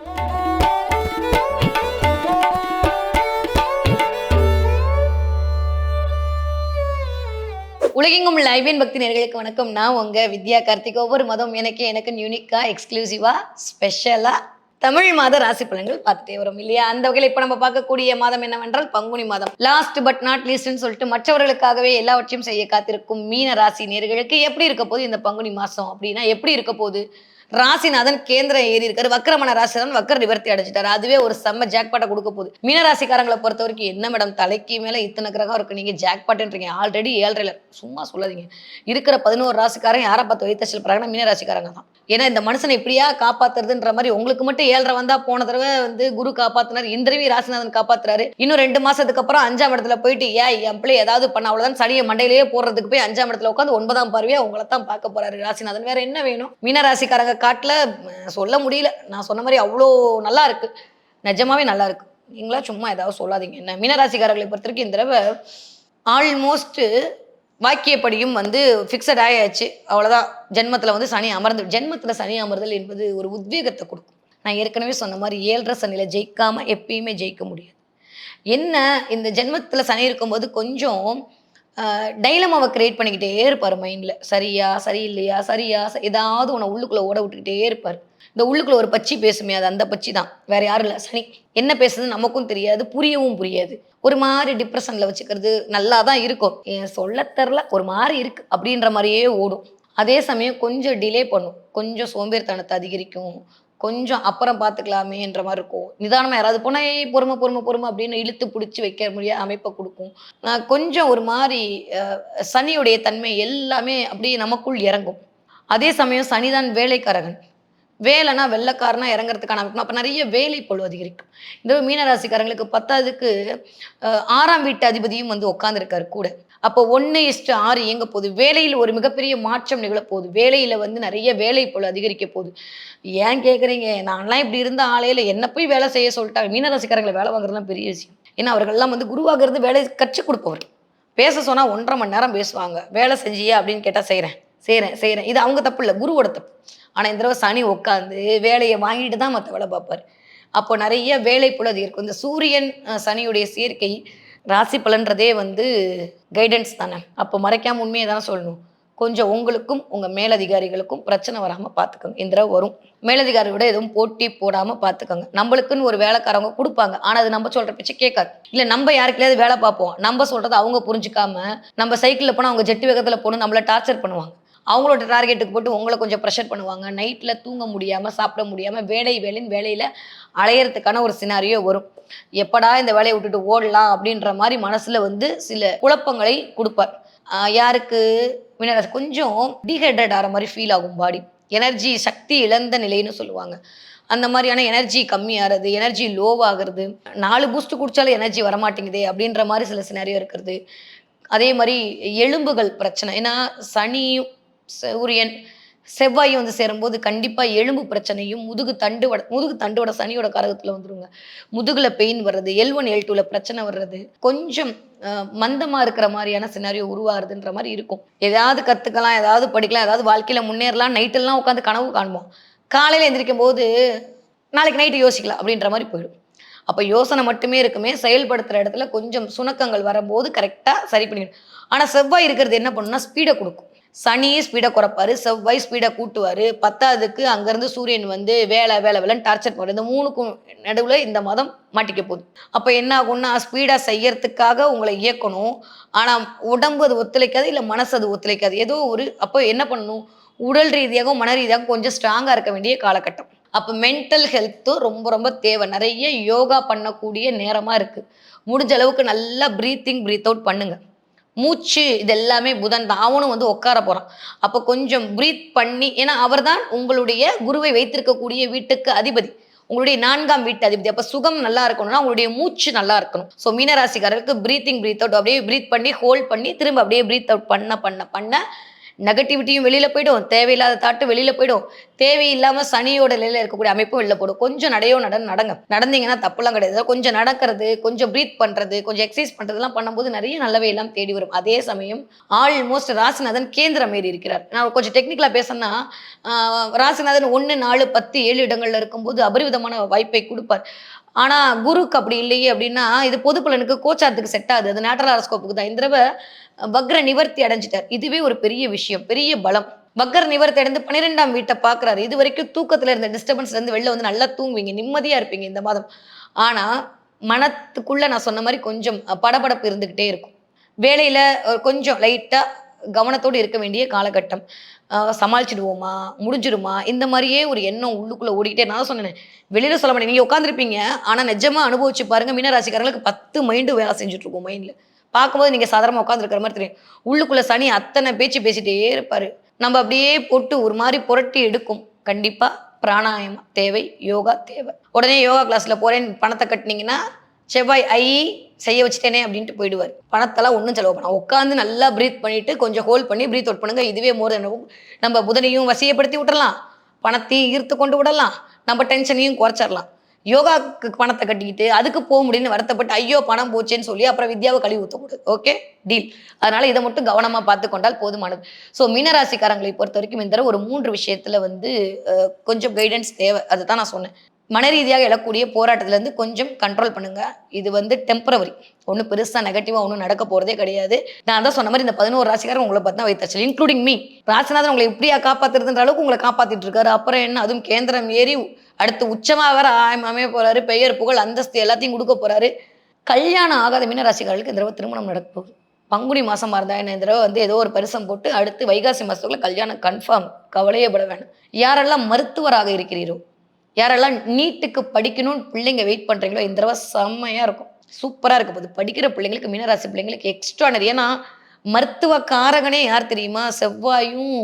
உலகெங்கும் உள்ள ஐபிஎன் பக்தி நேயர்களுக்கு வணக்கம். நான் உங்க வித்யா கார்த்திக். ஒவ்வொரு மதம் எனக்கு யூனிக்கா, எக்ஸ்க்ளூசிவா, ஸ்பெஷலா தமிழ் மாத ராசி பலன்கள் பார்த்துட்டே வரும் இல்லையா? அந்த வகையில் இப்போ நம்ம பார்க்கக்கூடிய மாதம் என்னவென்றால் பங்குனி மாதம். லாஸ்ட் பட் நாட் லீஸ்ட்னு சொல்லிட்டு மற்றவர்களுக்காகவே எல்லாவற்றையும் செய்ய காத்திருக்கும் மீன ராசி நேயர்களுக்கு எப்படி இருக்க போது இந்த பங்குனி மாசம் அப்படின்னா எப்படி இருக்க போகுது? ராசிநாதன் கேந்திரம் ஏறி இருக்காரு. வக்கரமான ராசிநாதன் வக்கர நிவர்த்தி அடைஞ்சிட்டாரு. அதுவே ஒரு செம்ம ஜாக்பாட்டை கொடுக்க போகுது. மீனராசிக்காரங்களை பொறுத்த வரைக்கும் என்ன மேடம் தலைக்கு மேல இத்தனை கிரகம் இருக்கு, நீங்க ஜாக்பாட்டுன்றீங்க? ஆல்ரெடி 7.5 சும்மா சொல்லாதீங்க. இருக்கிற 11 ராசிக்காரன் யாரை பார்த்து வைத்தச்சல் பிறகு மீனராசிக்காரங்க தான். ஏன்னா இந்த மனுஷனை இப்படியா காப்பாத்துறதுன்ற மாதிரி உங்களுக்கு மட்டும் 7.5 வந்தா போன தடவை குரு காப்பாத்தினார், இந்த தடவை ராசிநாதன் காப்பாத்துறாரு. இன்னும் 2 மாசத்துக்கு அப்புறம் 5ஆம் இடத்துல போயிட்டு என் பிள்ளை ஏதாவது பண்ண அவ்வளவுதான் சனியை மண்டையிலேயே போடுறதுக்கு போய் 5ஆம் இடத்துல உட்காந்து 9ஆம் பார்வையா உங்களை தான் பார்க்க போறாரு ராசிநாதன். வேற என்ன வேணும்? மீனராசிக்காரங்க காட்டுல சொல்ல முடியல. நான் சொன்ன மாதிரி அவ்வளோ நல்லா இருக்கு, நிஜமாவே நல்லா இருக்கு. நீங்களா சும்மா ஏதாவது சொல்லாதீங்க. என்ன மீனராசிக்காரர்களை பொறுத்த வரைக்கும் இந்த தடவை ஆல்மோஸ்ட் வாக்கியப்படியும் ஃபிக்ஸட் ஆயாச்சு. அவ்வளோதான். ஜென்மத்தில் சனி அமர்ந்து, ஜென்மத்தில் சனி அமர்தல் என்பது ஒரு உத்வேகத்தை கொடுக்கும். நான் ஏற்கனவே சொன்ன மாதிரி 7.5 சனியில் ஜெயிக்காம எப்பயுமே ஜெயிக்க முடியாது. என்ன இந்த ஜென்மத்தில் சனி இருக்கும்போது கொஞ்சம் டைலமாவை கிரியேட் பண்ணிக்கிட்டே இருப்பார் மைண்டில். சரியா சரியில்லையா, சரியா ஏதாவது உன்னை உள்ளுக்குள்ளே ஓட விட்டுக்கிட்டே இருப்பார். இந்த உள்ளுக்குள்ள ஒரு பச்சி பேசுமே, அது அந்த பச்சி தான், வேற யாரும் இல்லை. சனி என்ன பேசுதுன்னு நமக்கும் தெரியாது, புரியவும் புரியாது. ஒரு மாதிரி டிப்ரெஷன்ல வச்சுக்கிறது நல்லா தான் இருக்கும். சொல்ல தெரில, ஒரு மாதிரி இருக்கு அப்படின்ற மாதிரியே ஓடும். அதே சமயம் கொஞ்சம் டிலே பண்ணும், கொஞ்சம் சோம்பேறித்தனத்தை அதிகரிக்கும், கொஞ்சம் அப்புறம் பார்த்துக்கலாமேன்ற மாதிரி இருக்கும். நிதானமாக யாராவது போனால் பொறுமை பொறுமை பொறுமை அப்படின்னு இழுத்து பிடிச்சி வைக்க முடியாத அமைப்பை கொடுக்கும். கொஞ்சம் ஒரு மாதிரி சனியுடைய தன்மை எல்லாமே அப்படியே நமக்குள் இறங்கும். அதே சமயம் சனிதான் வேலைக்காரகன். வேலைனா வெள்ளைக்காரனா இறங்குறதுக்கான அமைப்பு. அப்போ நிறைய வேலை பொழு அதிகரிக்கும். இந்த மீனராசிக்காரங்களுக்கு 10க்கு 6ஆம் வீட்டு அதிபதியும் உட்காந்துருக்காரு கூட. அப்போ 1:6 இயங்க போகுது. வேலையில் ஒரு மிகப்பெரிய மாற்றம் நிகழ போகுது. வேலையில் நிறைய வேலை பொழு அதிகரிக்க போகுது. ஏன் கேட்குறீங்க? நான்லாம் இப்படி இருந்த ஆலையில் என்ன போய் வேலை செய்ய சொல்லிட்டாங்க. மீனராசிக்காரங்களை வேலை வாங்குறதுலாம் பெரிய விஷயம். ஏன்னா அவர்கள்லாம் குருவாகிறது வேலை கற்றுக் கொடுப்பவர். பேச சொன்னால் 1.5 மணி நேரம் பேசுவாங்க. வேலை செஞ்சியா அப்படின்னு கேட்டால் செய்கிறேன் செய்கிறேன் செய்கிறேன். இது அவங்க தப்பு இல்லை, குருவோட தப்பு. ஆனால் இந்த தடவை சனி உட்காந்து வேலையை வாங்கிட்டு தான் மற்ற வேலை பார்ப்பார். அப்போ நிறைய வேலை பொழு அதிகரிக்கும். இந்த சூரியன் சனியுடைய சேர்க்கை ராசி பலன்றதே கைடன்ஸ் தானே. அப்போ மறைக்காம உண்மையை தானே சொல்லணும். கொஞ்சம் உங்களுக்கும் உங்கள் மேலதிகாரிகளுக்கும் பிரச்சனை வராமல் பார்த்துக்கோங்க. இந்த தடவை வரும். மேலதிகாரியோட எதுவும் போட்டி போடாமல் பார்த்துக்கோங்க. நம்மளுக்குன்னு ஒரு வேலைக்காரவங்க கொடுப்பாங்க, ஆனால் அது நம்ம சொல்கிற பேச்சு கேட்காது. இல்லை நம்ம யாருக்குலையாவது வேலை பார்ப்போம், நம்ம சொல்கிறத அவங்க புரிஞ்சுக்காம நம்ம சைக்கிளில் போனால் அவங்க ஜெட்டு வேகத்தில் போகணும் நம்மளை டார்ச்சர் பண்ணுவாங்க. அவங்களோட டார்கெட்டுக்கு போட்டு உங்களை கொஞ்சம் ப்ரெஷர் பண்ணுவாங்க. நைட்டில் தூங்க முடியாமல் சாப்பிட முடியாமல் வேலைன்னு வேலையில் அலையிறதுக்கான ஒரு சினாரியோ வரும். எப்படா இந்த வேலையை விட்டுட்டு ஓடலாம் அப்படின்ற மாதிரி மனசில் சில குழப்பங்களை கொடுப்பார். யாருக்கு? மீனராசி. கொஞ்சம் டீஹைட்ரேட் ஆகிற மாதிரி ஃபீல் ஆகும். பாடி எனர்ஜி சக்தி இழந்த நிலைன்னு சொல்லுவாங்க. அந்த மாதிரியான எனர்ஜி கம்மியாகிறது, எனர்ஜி லோவாகிறது, 4 பூஸ்ட் குடித்தாலும் எனர்ஜி வரமாட்டேங்குதே அப்படின்ற மாதிரி சில சினாரியோ இருக்கிறது. அதே மாதிரி எலும்புகள் பிரச்சனை. ஏன்னா சனியும் சூரியன் செவ்வாயும் சேரும்போது கண்டிப்பாக எலும்பு பிரச்சனையும் முதுகு தண்டுவட சனியோட காரகத்தில் வந்துருங்க. முதுகுல பெயின் வர்றது, L1 L2ல பிரச்சனை வர்றது, கொஞ்சம் மந்தமாக இருக்கிற மாதிரியான சினாரியோ உருவாகுதுன்ற மாதிரி இருக்கும். ஏதாவது கற்றுக்கலாம், ஏதாவது படிக்கலாம், ஏதாவது வாழ்க்கையில் முன்னேறலாம். நைட்டெல்லாம் உட்காந்து கனவு காணுவோம். காலையில் எந்திரிக்கும் போது நாளைக்கு நைட்டு யோசிக்கலாம் அப்படின்ற மாதிரி போயிடும். அப்போ யோசனை மட்டுமே இருக்குமே, செயல்படுத்துகிற இடத்துல கொஞ்சம் சுணக்கங்கள் வரும்போது கரெக்டாக சரி பண்ணிடும். ஆனால் செவ்வாய் இருக்கிறது என்ன பண்ணுன்னா ஸ்பீடை கொடுக்கும். சனி ஸ்பீடை குறைப்பாரு, செவ்வாய் ஸ்பீடை கூட்டுவார். 10க்கு அங்கேருந்து சூரியன் வேலைன்னு டார்ச்சர் பண்ணுறது. இந்த 3க்கும் நடுவில் இந்த மதம் மாட்டிக்க போகுது. அப்போ என்ன ஆகும்னா ஸ்பீடாக செய்யறதுக்காக உங்களை இயக்கணும், ஆனால் உடம்பு அது ஒத்துழைக்காது, இல்லை மனசு அது ஒத்துழைக்காது. ஏதோ ஒரு அப்போ என்ன பண்ணணும்? உடல் ரீதியாகவும் மன ரீதியாகவும் கொஞ்சம் ஸ்ட்ராங்காக இருக்க வேண்டிய காலகட்டம். அப்போ மென்டல் ஹெல்த்தும் ரொம்ப ரொம்ப தேவை. நிறைய யோகா பண்ணக்கூடிய நேரமாக இருக்குது. முடிஞ்ச அளவுக்கு நல்லா ப்ரீத் அவுட் பண்ணுங்க. மூச்சு இது எல்லாமே புதன் தான். அவனும் உட்கார போகிறான். அப்போ கொஞ்சம் ப்ரீத் பண்ணி, ஏன்னா அவர் தான் உங்களுடைய குருவை வைத்திருக்கக்கூடிய வீட்டுக்கு அதிபதி, உங்களுடைய 4ஆம் வீட்டு அதிபதி. அப்போ சுகம் நல்லா இருக்கணும்னா உங்களுடைய மூச்சு நல்லா இருக்கணும். ஸோ மீனராசிக்காரருக்கு ப்ரீத் அவுட் அப்படியே ப்ரீத் பண்ணி ஹோல்ட் பண்ணி திரும்ப அப்படியே ப்ரீத் அவுட் பண்ண நெகட்டிவிட்டியும் வெளியில போயிடும், தேவையில்லாத தாட்டு வெளியில போயிடும், தேவையில்லாம சனியோட நிலையில இருக்கக்கூடிய அமைப்பும் வெளில போடும். கொஞ்சம் நடங்க. நடந்தீங்கன்னா தப்புலாம் கிடையாது. கொஞ்சம் நடக்கிறது, கொஞ்சம் பிரீத் பண்றது, கொஞ்சம் எக்சர்சைஸ் பண்றதெல்லாம் பண்ணும்போது நிறைய நல்லவை எல்லாம் தேடி வரும். அதே சமயம் ஆல்மோஸ்ட் ராசிநாதன் கேந்திரம் ஏறி இருக்கிறார். நான் கொஞ்சம் டெக்னிக்கலா பேசணும்னா, ராசிநாதன் 1, 4, 10, 7 இடங்கள்ல இருக்கும்போது அபரிவிதமான வாய்ப்பை குடுப்பார். ஆனா, குருக்கு அப்படி இல்லையே அப்படின்னா, இது பொது பலனுக்கு கோச்சாரத்துக்கு செட் ஆகுது. அது நேட்டரல் ஹாரோஸ்கோப்புக்கு தான். இந்த தடவ வக்ர நிவர்த்தி அடைஞ்சிட்டார். இதுவே ஒரு பெரிய விஷயம், பெரிய பலம். வக்ர நிவர்த்தி அடைந்து 12ஆம் வீட்ட பார்க்குறாரு. இதுவரைக்கும் தூக்கத்துல இருந்த டிஸ்டர்பன்ஸ்ல இருந்து வெளில வந்து நல்லா தூங்குவீங்க. நிம்மதியா இருப்பீங்க இந்த மாதம். ஆனா, மனத்துக்குள்ள நான் சொன்ன மாரி கொஞ்சம் படபடப்பு இருந்துகிட்டே இருக்கும். வேலையில கொஞ்சம் லைட்டா கவனத்தோடு இருக்க வேண்டிய காலகட்டம். சமாளிச்சுடுவோமா? முடிஞ்சிருமா? இந்த மாரியே ஒரு எண்ணம் உள்ளுக்குள்ள ஓடிக்கிட்டே நான் தான் சொன்னேனே, வெளியில சொல்ல மாட்டேன். நீங்க உட்கார்ந்திருப்பீங்க. ஆனா நிஜமா அனுபவிச்சு பாருங்க. மீன ராசிக்காரங்களுக்கு 10 மைண்டு வேலை செஞ்சுட்டு இருக்கும் மைண்ட்ல. பார்க்கும்போது நீங்க சாதாரணமா உட்கார்ந்திருக்கிற மாரி தெரியும். உள்ளுக்குள்ள சனி அத்தன பேச்சு பேசிட்டே இருப்பாரு. நம்ம அப்படியே போட்டு ஒரு மாரி புரட்டி எடுக்கும். கண்டிப்பா பிராணாயாமம் தேவை, யோகா தேவை. உடனே யோகா கிளாஸ்ல போறேன் பணத்த கட்டுனீங்கன்னா, செவ்வாய் செய்ய வச்சுட்டேனே அப்படின்ட்டு போயிடுவாரு. பணத்தெல்லாம் ஒண்ணும் செலவு பண்ண உட்கார்ந்து நல்லா பிரீத் பண்ணிட்டு கொஞ்சம் ஹோல்ட் பண்ணி பிரீத் அவுட் பண்ணுங்க. இதுவே மோர் தென் நம்ம புதனையும் வசியப்படுத்தி விட்டுறலாம். பணத்தையும் ஈர்த்து கொண்டு விடலாம். நம்ம டென்ஷனையும் குறைச்சிடலாம். யோகாக்கு பணத்த கட்டிக்கிட்டு, அதுக்கு போ முடியும்னு வருத்தப்பட்டு, ஐயோ! பணம் போச்சேன்னு சொல்லி அப்புறம் வித்யாவ கழுவி ஊத்தக்கூடாது. ஓகே? டீல். அதனால இத மட்டும் கவனமா பார்த்துக் கொண்டால் போதுமானது. ஸோ மீனராசிக்காரங்களை பொறுத்தவரைக்கும் இந்த தடவ ஒரு 3 விஷயத்துல வந்து கொஞ்சம் கைடன்ஸ் தேவை. அதுதான் நான் சொன்னேன். மனரீதியாக எழக்கூடிய போராட்டத்திலேருந்து கொஞ்சம் கண்ட்ரோல் பண்ணுங்க. இது வந்து டெம்பரவரி. ஒண்ணும் பெருசா நெகட்டிவா ஒண்ணும் நடக்க போறதே கிடையாது. நான் தான் சொன்ன மாரி இந்த 11 ராசிக்காரங்க உங்கள பார்த்து தான் வைத்தறிச்சல். Including me. ராசிநாதன் உங்கள எப்படியா காப்பாத்துறதுன்ற அளவுக்கு உங்கள காப்பாத்திட்டு இருக்காரு. அப்புறம் என்ன அதுவும் கேந்திரம் ஏறி அடுத்து உச்சமா வேற அமைய போறாரு. பெயர், புகழ், அந்தஸ்து எல்லாத்தையும் குடுக்க போறாரு. கல்யாணம் ஆகாத மீன ராசிக்காரர்களுக்கு இந்த தடவ திருமணம் நடக்க போகுது. பங்குனி மாசமா இருந்தா என்ன, இந்த தடவ வந்து ஏதோ ஒரு பரிசம் போட்டு அடுத்து வைகாசி மாசத்துக்குள்ள கல்யாணம் கன்ஃபார்ம். கவலையே பட வேண்டாம். யாரெல்லாம் மருத்துவராக இருக்கிறீரோ, யாரெல்லாம் நீட்டுக்கு படிக்கணும்னு பிள்ளைங்க வெயிட் பண்றீங்களோ, இந்த தடவ செம்மையா இருக்கும். சூப்பரா இருக்க போகுது. படிக்கிற பிள்ளைங்களுக்கு மீனராசி பிள்ளைங்களுக்கு எக்ஸ்ட்ரானரி. ஏன்னா, மருத்துவ காரகனே யார் தெரியுமா? செவ்வாயும்,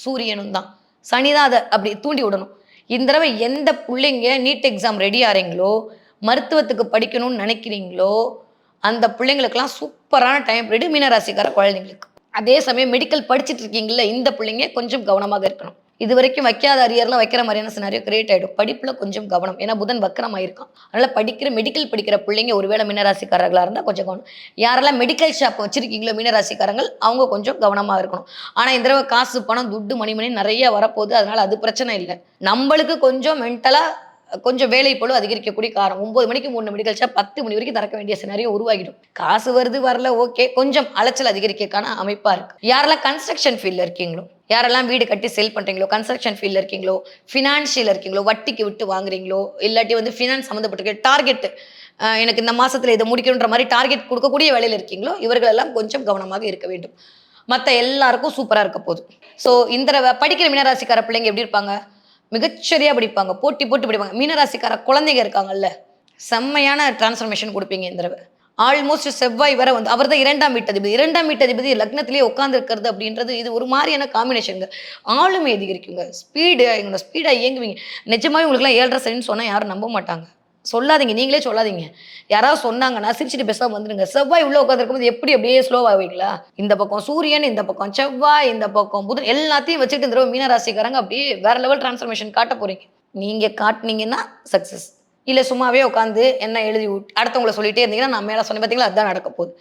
சூரியனும் தான். சனி தான் அத அப்படி தூண்டி விடணும். இந்த தடவ எந்த புள்ளைங்க நீட் எக்ஸாம் ரெடி ஆறீங்களோ, மருத்துவத்துக்கு படிக்கணும்னு நினைக்கிறீங்களோ, அந்த பிள்ளைங்களுக்கெல்லாம் சூப்பரான டைம் பீரியட் மீனராசிக்கார குழந்தைங்களுக்கு. அதே சமயம் மெடிக்கல் படிச்சுட்டு இருக்கீங்கல்ல, இந்த பிள்ளைங்க கொஞ்சம் கவனமாக இருக்கணும். இதுவரைக்கும் வைக்காத அரியர்லாம் வைக்கிற மாதிரியான சினாரியோ கிரியேட் ஆயிடும். படிப்புல கொஞ்சம் கவனம். ஏன்னா புதன் வக்ரமாயிருக்கான். அதனால மெடிக்கல் படிக்கிற பிள்ளைங்க ஒருவேளை மீனராசிக்காரர்களா இருந்தா கொஞ்சம் கவனம். யாரெல்லாம் மெடிக்கல் ஷாப் வச்சிருக்கீங்களோ மீனராசிக்காரங்கள், அவங்க கொஞ்சம் கவனமா இருக்கணும். ஆனா இந்த தடவ காசு, பணம், துட்டு, மணி நெறைய வரப்போகுது. அதனால அது பிரச்சனை இல்ல. நம்பளுக்கு கொஞ்சம் மென்டலா கொஞ்சம் வேலைப்பளு அதிகரிக்கக்கூடிய காரணம். 9 மணிக்கு 3 மெடிக்கல் ஷாப் 10 மணி வரைக்கும் திறக்க வேண்டிய சினாரியோ உருவாகிடும். காசு வருது, வரல ஓகே. கொஞ்சம் அலைச்சல் அதிகரிக்கக்கான அமைப்பா இருக்கு. யாரெல்லாம் கன்ஸ்ட்ரக்ஷன் ஃபீல்ட்ல இருக்கீங்களோ, யாரெல்லாம் வீடு கட்டி சேல் பண்றீங்களோ, கன்ஸ்ட்ரக்ஷன் ஃபீல்ட்ல இருக்கீங்களோ, ஃபினான்ஷியல்ல இருக்கீங்களோ, வட்டிக்கு விட்டு வாங்குறீங்களோ, இல்லாட்டி வந்து ஃபினான்ஸ் சம்மந்தப்பட்ட டார்கெட் எனக்கு இந்த மாசத்துல இதை முடிக்கணுன்ற மாதிரி டார்கெட் கொடுக்கக்கூடிய வேலையில இருக்கீங்களோ, இவர்கள் எல்லாம் கொஞ்சம் கவனமாக இருக்க வேண்டும். மத்த எல்லாருக்கும் சூப்பரா இருக்க போகுது. ஸோ இந்த தடவ படிக்கிற மீனராசிக்கார பிள்ளைங்க எப்படி இருப்பாங்க? மிகச்சரியா படிப்பாங்க. போட்டி போட்டு படிப்பாங்க. மீனராசிக்கார குழந்தைங்க இருக்காங்கல்ல, செம்மையான டிரான்ஸ்ஃபர்மேஷன் குடுப்பீங்க இந்த தடவ. ஆல்மோஸ்ட் செவ்வாய் வேற வந்து அவர் தான் 2ஆம் வீட்டதிபதி. 2ஆம் வீட்டதிபதி லக்னத்திலேயே உட்கார்ந்து இருக்கிறது அப்படின்றது இது ஒரு மாரியான காம்பினேஷன்ங்க. ஆளுமை அதிகரிக்குங்க. ஸ்பீடா இயங்குவீங்க. நிஜமாவே உங்களுக்குலாம் 7:30 சனின்னு சொன்னா யாரும் நம்ப மாட்டாங்க. சொல்லாதீங்க. நீங்களே சொல்லாதீங்க. யாராவது சொன்னாங்கன்னா சிரிச்சுட்டு பேசாம வந்துருங்க. செவ்வாய் உள்ள உட்கார்ந்திருக்கும்போது எப்படி அப்படியே ஸ்லோவாவீங்களா? இந்த பக்கம் சூரியன், இந்த பக்கம் செவ்வாய், இந்த பக்கம் புதன் எல்லாத்தையும் வச்சுட்டு இந்த தடவ மீன ராசிக்காரங்க அப்படியே வேற லெவல் டிரான்ஸ்ஃபர்மேஷன் காட்ட போறீங்க. நீங்க காட்டுனீங்கன்னா சக்சஸ். இல்ல சும்மாவே உட்காந்து என்ன எழுதி அடுத்தவங்கள சொல்லிட்டே இருந்தீங்கன்னா, நான் மேல சொன்னேன் பார்த்தீங்களா? அதான் நடக்க போகுது.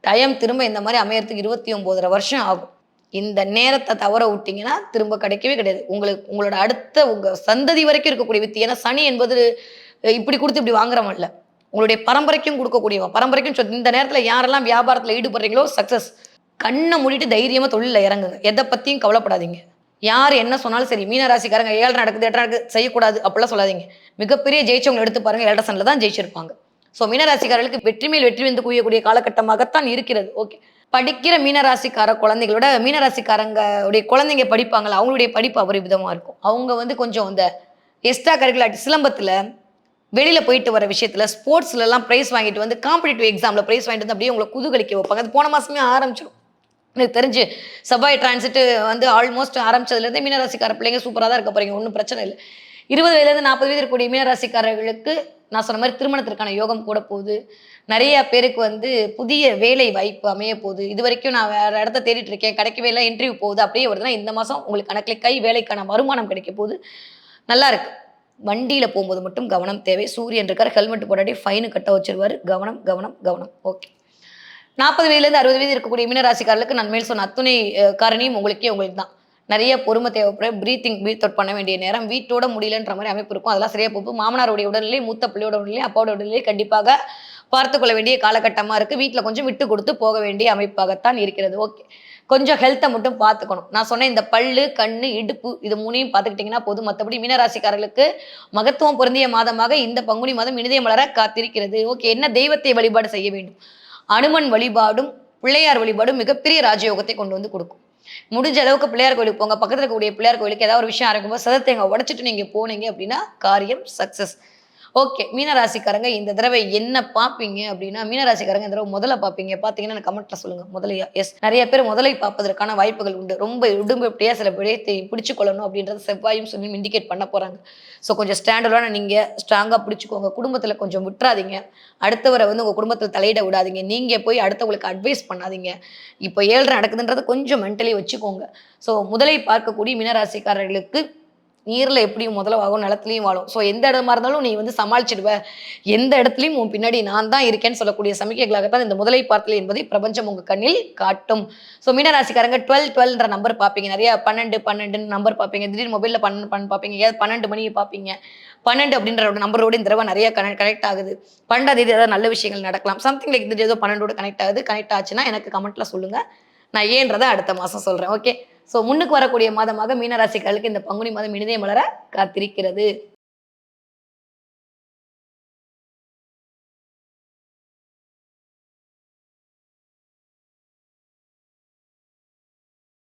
டைம் திரும்ப இந்த மாரி அமையறதுக்கு 29 1/2 வருஷம் ஆகும். இந்த நேரத்த தவற விட்டீங்கன்னா, திரும்ப கிடைக்கவே கிடையாது. உங்களோட அடுத்த உங்க சந்ததி வரைக்கும் இருக்கக்கூடிய வித்து. ஏன்னா சனி என்பது இப்படி குடுத்து இப்படி வாங்குறவன் இல்ல. உங்களுடைய பரம்பரைக்கும் குடுக்கக்கூடியவன். பரம்பரைக்கும் இந்த நேரத்துல யாரெல்லாம் வியாபாரத்துல ஈடுபடுறீங்களோ சக்சஸ். கண்ண மூடிட்டு தைரியமா தொழில்ல இறங்குங்க. எத பத்தியும் கவலைப்படாதீங்க. யார் என்ன சொன்னாலும் சரி, மீன ராசிக்காரங்க 7:30 நடக்குது, 8:30 நடக்குது செய்யக்கூடாது அப்படிலாம் சொல்லாதீங்க. மிகப்பெரிய ஜெயிச்சவங்கள எடுத்து பாருங்க 7:30 சன்ல தான் ஜெயிச்சிருப்பாங்க. ஸோ மீனராசிக்காரர்களுக்கு வெற்றி மேல் வெற்றி வந்து குவியக்கூடிய காலகட்டமாகத்தான் இருக்கிறது. ஓகே. படிக்கிற மீனராசிக்கார குழந்தைகளோட மீனராசிக்காரங்க உடைய குழந்தைங்க படிப்பாங்கல்ல, அவங்களுடைய படிப்பு அபரிவிதமா இருக்கும். அவங்க வந்து கொஞ்சம் இந்த எக்ஸ்ட்ரா கரிக்குலர் சிலம்பத்துல வெளியில போயிட்டு வர விஷயத்துல ஸ்போர்ட்ஸ்ல எல்லாம் பிரைஸ் வாங்கிட்டு வந்து காம்படிட்டிவ் எக்ஸாம்ல பிரைஸ் வாங்கிட்டு வந்து அப்படியே உங்களை குதூகலிக்க வைப்பாங்க. அது போன மாசமே ஆரம்பிச்சிடும். எனக்கு தெரிஞ்சு செவ்வாய் டிரான்சிட் வந்து ஆல்மோஸ்ட் ஆரம்பிச்சதுலேருந்து மீனராசிக்கார பிள்ளைங்க சூப்பராக தான் இருக்க போறீங்க. ஒன்றும் பிரச்சனை இல்லை. 20 வயதுலேருந்து 40 வயது இருக்கக்கூடிய மீனராசிக்காரர்களுக்கு நான் சொன்ன மாதிரி திருமணத்திற்கான யோகம் கூட போகுது. நிறைய பேருக்கு வந்து புதிய வேலை வாய்ப்பு அமைய போகுது. இதுவரைக்கும் நான் வேற இடத்த தேடிட்டு இருக்கேன். கிடைக்கவே இல்ல. இன்டர்வியூ போகுது. அப்படியே வருதுன்னா, இந்த மாசம் உங்களுக்கான கிளிக் ஆயி வேலைக்கான வருமானம் கிடைக்க போகுது. நல்லா இருக்கு. வண்டியில போம்போது மட்டும் கவனம் தேவை. சூரியன் இருக்காரு. ஹெல்மெட் போடாட்டி ஃபைன் கட்ட வச்சுருவாரு. கவனம், கவனம், கவனம். ஓகே. 40 வயதிலேருந்து 60 வயது இருக்கக்கூடிய மீனராசிக்காரர்களுக்கு நான் மேல் சொன்ன அத்துணை காரணியும் உங்களுக்கு தான். நெறைய பொறுமை தேவைப்படும். பிரீத் அவுட் பண்ண வேண்டிய நேரம். வீட்டோட முடியலன்ற மாரி அமைப்பு இருக்கும். அதெல்லாம் சரியா போகும். மாமனாருடைய உடல்நிலை, மூத்த பிள்ளையோட உடல்நிலை, அப்பாவோட உடல்நிலை கண்டிப்பாக பார்த்துக் கொள்ள வேண்டிய காலகட்டமா இருக்கு. வீட்ல கொஞ்சம் விட்டு கொடுத்து போக வேண்டிய அமைப்பாகத்தான் இருக்கிறது. ஓகே. கொஞ்சம் ஹெல்த்த மட்டும் பார்த்துக்கணும். நான் சொன்ன இந்த பல்லு, கண்ணு, இடுப்பு இது 3யும் பார்த்துக்கிட்டீங்கன்னா போதும். மத்தபடி மீனராசிக்காரர்களுக்கு மகத்துவம் பொருந்திய மாதமாக இந்த பங்குனி மாதம் இனிதே மலர காத்திருக்கிறது. ஓகே. என்ன தெய்வத்தை வழிபாடு செய்ய வேண்டும்? அனுமன் வழிபாடும், பிள்ளையார் வழிபாடும் மிகப்பெரிய ராஜயோகத்தை கொண்டு வந்து குடுக்கும். முடிஞ்ச அளவுக்கு பிள்ளையார் கோயிலுக்கு போங்க. பக்கத்துல இருக்கக்கூடிய பிள்ளையார் கோயிலுக்கு ஏதாவது ஒரு விஷயம் ஆரம்பிக்கும்போது சதத்தேங்காய் உடைச்சிட்டு நீங்க போனீங்க அப்படின்னா, காரியம் சக்சஸ். ஓகே. மீனராசிக்காரங்க இந்த தடவை என்ன பார்ப்பீங்க அப்படின்னா, மீனராசிக்காரங்க இந்த தடவை முதல பார்ப்பீங்க. பார்த்தீங்கன்னா எனக்கு கமெண்ட்ல சொல்லுங்க. முதலையா? எஸ். நெறைய பேர் முதலை பார்ப்பதற்கான வாய்ப்புகள் உண்டு. ரொம்ப உடும்புப்படியா சில விடயத்தை பிடிச்சுக் கொள்ளணும் அப்படின்றத செவ்வாயும் சனியும் இண்டிகேட் பண்ண போறாங்க. ஸோ கொஞ்சம் ஸ்டாண்டர்டான நீங்க ஸ்ட்ராங்கா பிடிச்சுக்கோங்க. குடும்பத்துல கொஞ்சம் விட்டுறாதீங்க. அடுத்தவரை வந்து உங்க குடும்பத்துல தலையிட விடாதீங்க. நீங்க போய் அடுத்தவங்களுக்கு அட்வைஸ் பண்ணாதீங்க. இப்போ 7:30 நடக்குதுன்றத கொஞ்சம் மென்டலி வச்சுக்கோங்க. ஸோ முதலை பார்க்கக்கூடிய மீனராசிக்காரர்களுக்கு நீர்ல எப்படியும் முதல்ல வாழும், நிலத்துலயும் வாழும். ஸோ எந்த இடமா இருந்தாலும் நீ வந்து சமாளிச்சிடுவ. எந்த இடத்துலயும் உன் பின்னாடி நான் தான் இருக்கேன்னு சொல்லக்கூடிய சமிக்கைகளாகத்தான் இந்த முதலை பார்த்தல் என்பதை பிரபஞ்சம் உங்க கண்ணில் காட்டும். ஸோ மீனராசிக்காரங்க 12 12ன்ற நம்பர் பார்ப்பீங்க. நிறைய 12 12 நம்பர் பார்ப்பீங்க. திடீர்னு மொபைல்ல 12 12 பார்ப்பீங்க. ஏதாவது 12 மணியை பார்ப்பீங்க. 12 அப்படின்ற நம்பரோட இந்த தடவை நிறைய கனெக்ட் ஆகுது. 12ஆம் தேதி ஏதாவது நல்ல விஷயங்கள் நடக்கலாம். சம்திங் லைக் இந்த ஏதோ 12ஓட கனெக்ட் ஆகுது. கனெக்ட் ஆச்சுன்னா எனக்கு கமெண்ட்ல சொல்லுங்க. நான் ஏன்றதை அடுத்த மாசம் சொல்றேன். ஓகே. ஸோ முன்னுக்கு வரக்கூடிய மாதமாக மீனராசிக்காரர்களுக்கு இந்த பங்குனி மாதம் இனிதே மலர காத்திருக்கிறது.